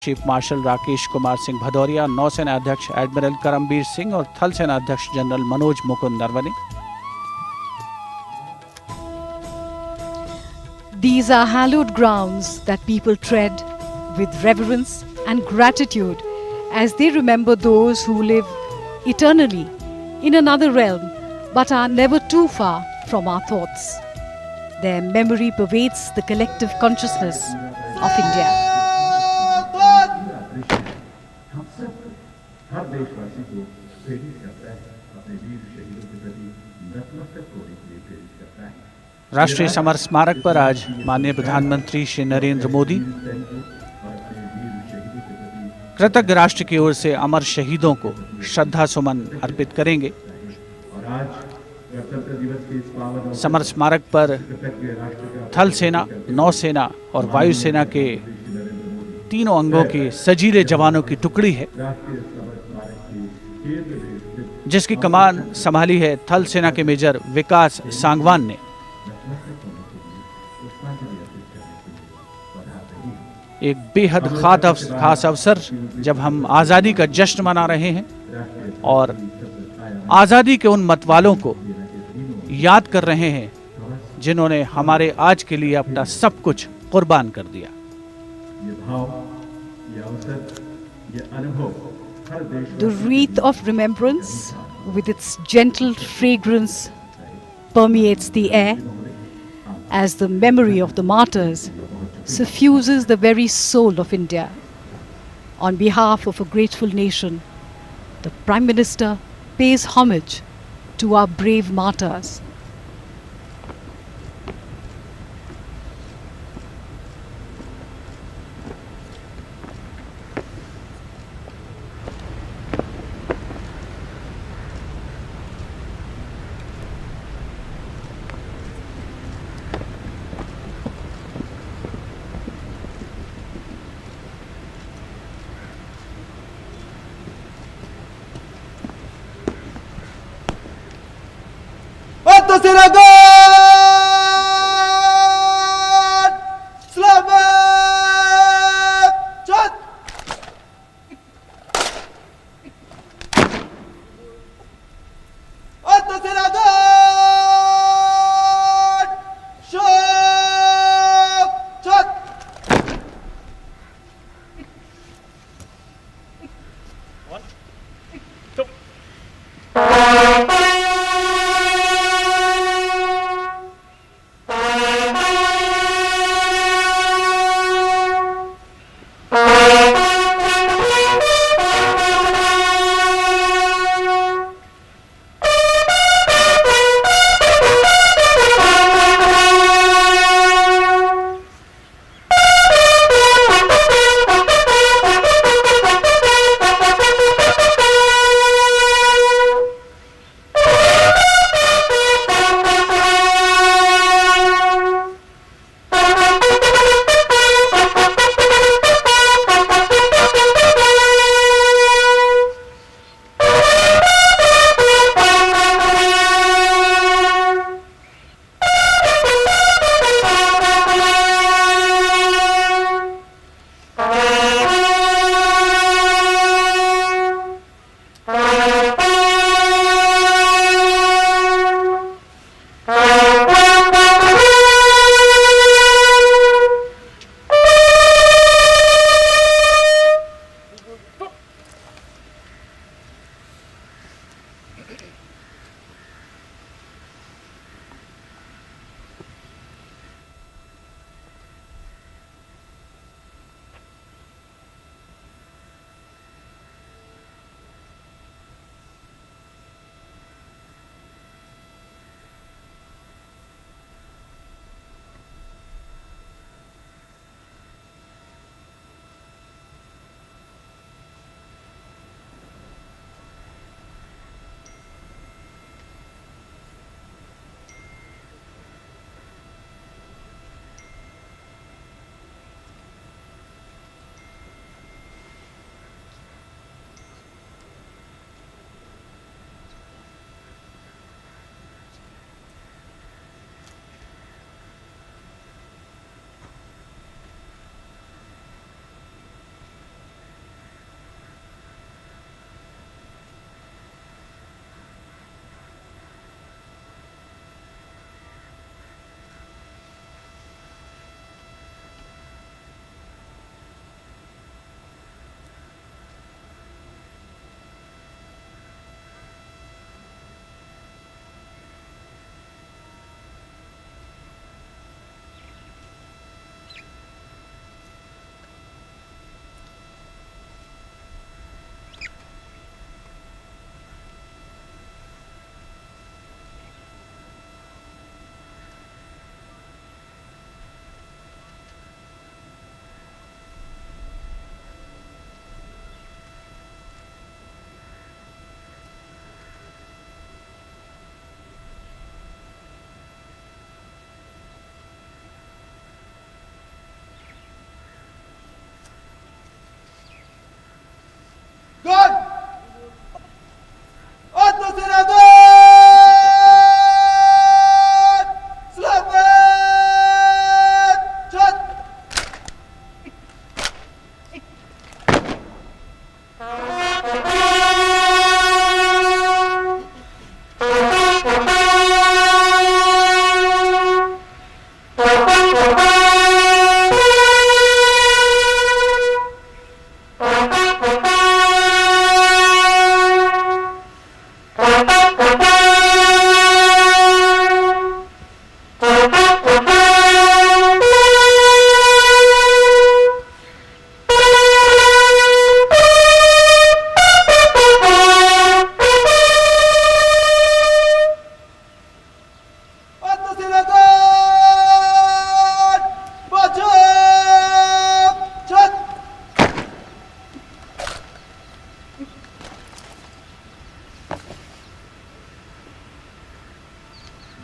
Chief marshal Rakesh Kumar Singh Bhadauria, नौसेना अध्यक्ष admiral Karambir Singh और थल सेना अध्यक्ष general Manoj Mukund Naravane. These are hallowed grounds that people tread with reverence and gratitude as they remember those who live eternally in another realm but are never too far from our thoughts. Their memory pervades the collective consciousness of India. हर देशवासी को प्रेरित करता है, अपने वीर शहीदों के प्रति नतमस्तक होने के लिए प्रेरित करता है। राष्ट्रीय समर स्मारक पर आज माननीय प्रधानमंत्री श्री नरेंद्र मोदी कृतज्ञ राष्ट्र की ओर से अमर शहीदों को श्रद्धा सुमन अर्पित करेंगे। समर स्मारक पर थल सेना, नौसेना और वायुसेना के तीनों अंगों के सजीले जवानों की टुकड़ी है जिसकी कमान संभाली है थल सेना के मेजर विकास सांगवान ने। एक बेहद खास अवसर जब हम आज़ादी का जश्न मना रहे हैं और आज़ादी के उन मतवालों को याद कर रहे हैं जिन्होंने हमारे आज के लिए अपना सब कुछ कुर्बान कर दिया। The wreath of remembrance with its gentle fragrance permeates the air as the memory of the martyrs suffuses the very soul of India. On behalf of a grateful nation, the Prime Minister pays homage to our brave martyrs.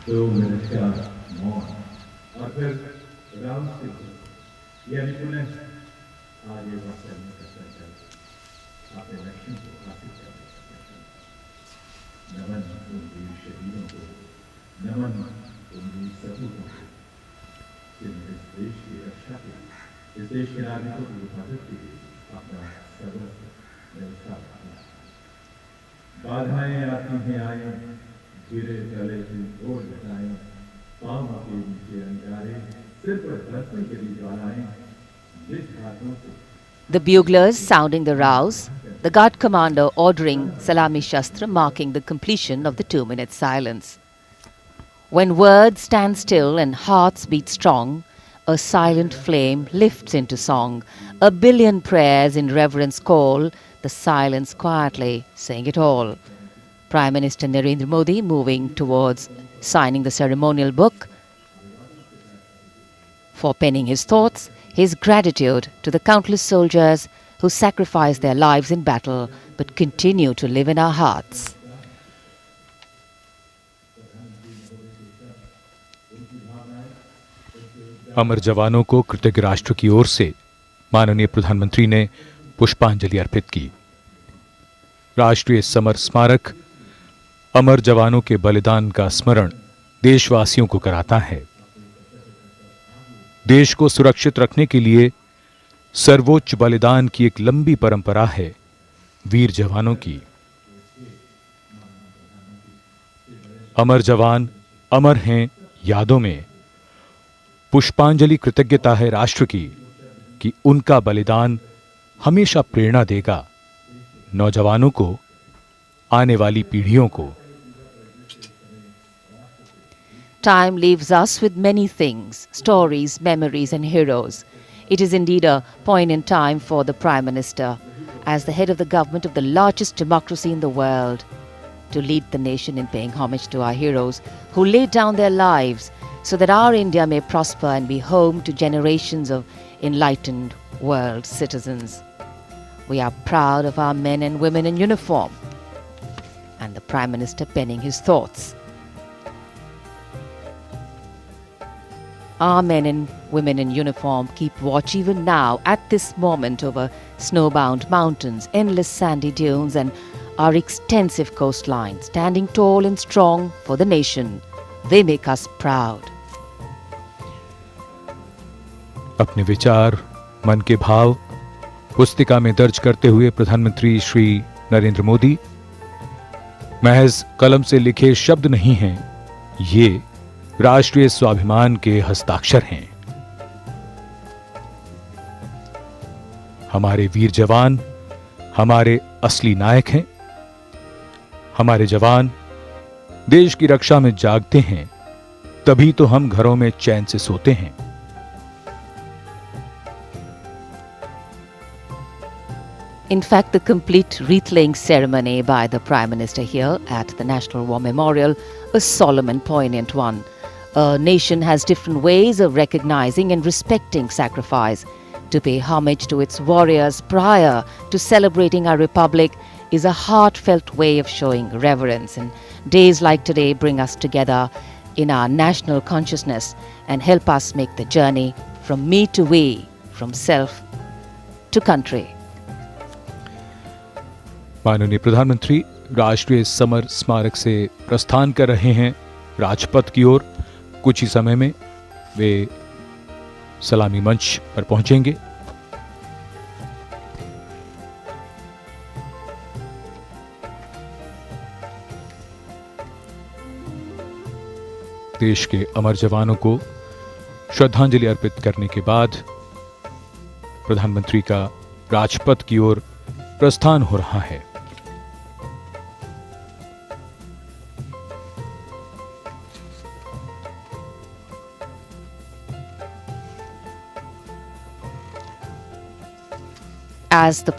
2 minute का मौन और फिर राम सिंह यानी पुनः आगे बढ़ चलने का संकल्प, अपने लक्ष्यों को हासिल करने का संकल्प। नमन उन वीर शहीदों को, नमन उन वीर सपूतों को जिन्होंने इस देश की रक्षा के लिए, इस देश के नागरिकों की हिफाजत के लिए अपना सर्वस्व न्यौछावर किया। बाधाएं आती हैं आए, गिरे गले से तोड़ घटाएं, पाँव के नीचे अंगारे, सिर पर बरसने के लिए ज्वालाएं, जिस हाथों से The buglers sounding the rouse, the guard commander ordering Salami Shastra, marking the completion of the 2-minute silence. When words stand still and hearts beat strong, a silent flame lifts into song. A billion prayers in reverence call, the silence quietly saying it all. Prime Minister Narendra Modi moving towards signing the ceremonial book. For penning his thoughts, his gratitude to the countless soldiers who sacrificed their lives in battle but continue to live in our hearts. अमर जवानों को कृतज्ञ राष्ट्र की ओर से माननीय प्रधानमंत्री ने पुष्पांजलि अर्पित की। राष्ट्रीय समर स्मारक अमर जवानों के बलिदान का स्मरण देशवासियों को कराता है। देश को सुरक्षित रखने के लिए सर्वोच्च बलिदान की एक लंबी परंपरा है वीर जवानों की। अमर जवान अमर हैं यादों में। पुष्पांजलि कृतज्ञता है राष्ट्र की कि उनका बलिदान हमेशा प्रेरणा देगा नौजवानों को, आने वाली पीढ़ियों को। Time leaves us with many things, stories, memories and heroes. It is indeed a poignant time for the Prime Minister, as the head of the government of the largest democracy in the world, to lead the nation in paying homage to our heroes who laid down their lives so that our India may prosper and be home to generations of enlightened world citizens. We are proud of our men and women in uniform, and the Prime Minister penning his thoughts. Our men and women in uniform keep watch even now at this moment over snowbound mountains, endless sandy dunes and our extensive coastline, standing tall and strong for the nation. They make us proud. अपने विचार, मन के भाव पुस्तिका में दर्ज करते हुए प्रधानमंत्री श्री नरेंद्र मोदी, महज कलम से लिखे शब्द नहीं हैं, ये राष्ट्रीय स्वाभिमान के हस्ताक्षर हैं। हमारे वीर जवान हमारे असली नायक हैं। हमारे जवान देश की रक्षा में जागते हैं, तभी तो हम घरों में चैन से सोते हैं। In fact, the complete wreath-laying ceremony by the Prime Minister here at the National War Memorial, a solemn and poignant one. A nation has different ways of recognizing and respecting sacrifice. To pay homage to its warriors prior to celebrating our republic is a heartfelt way of showing reverence. And days like today bring us together in our national consciousness and help us make the journey from me to we, from self to country. माननीय प्रधानमंत्री राष्ट्रीय summer स्मारक से प्रस्थान कर रहे हैं राजपथ की ओर। कुछ ही समय में वे सलामी मंच पर पहुंचेंगे। देश के अमर जवानों को श्रद्धांजलि अर्पित करने के बाद प्रधानमंत्री का राजपथ की ओर प्रस्थान हो रहा है। As the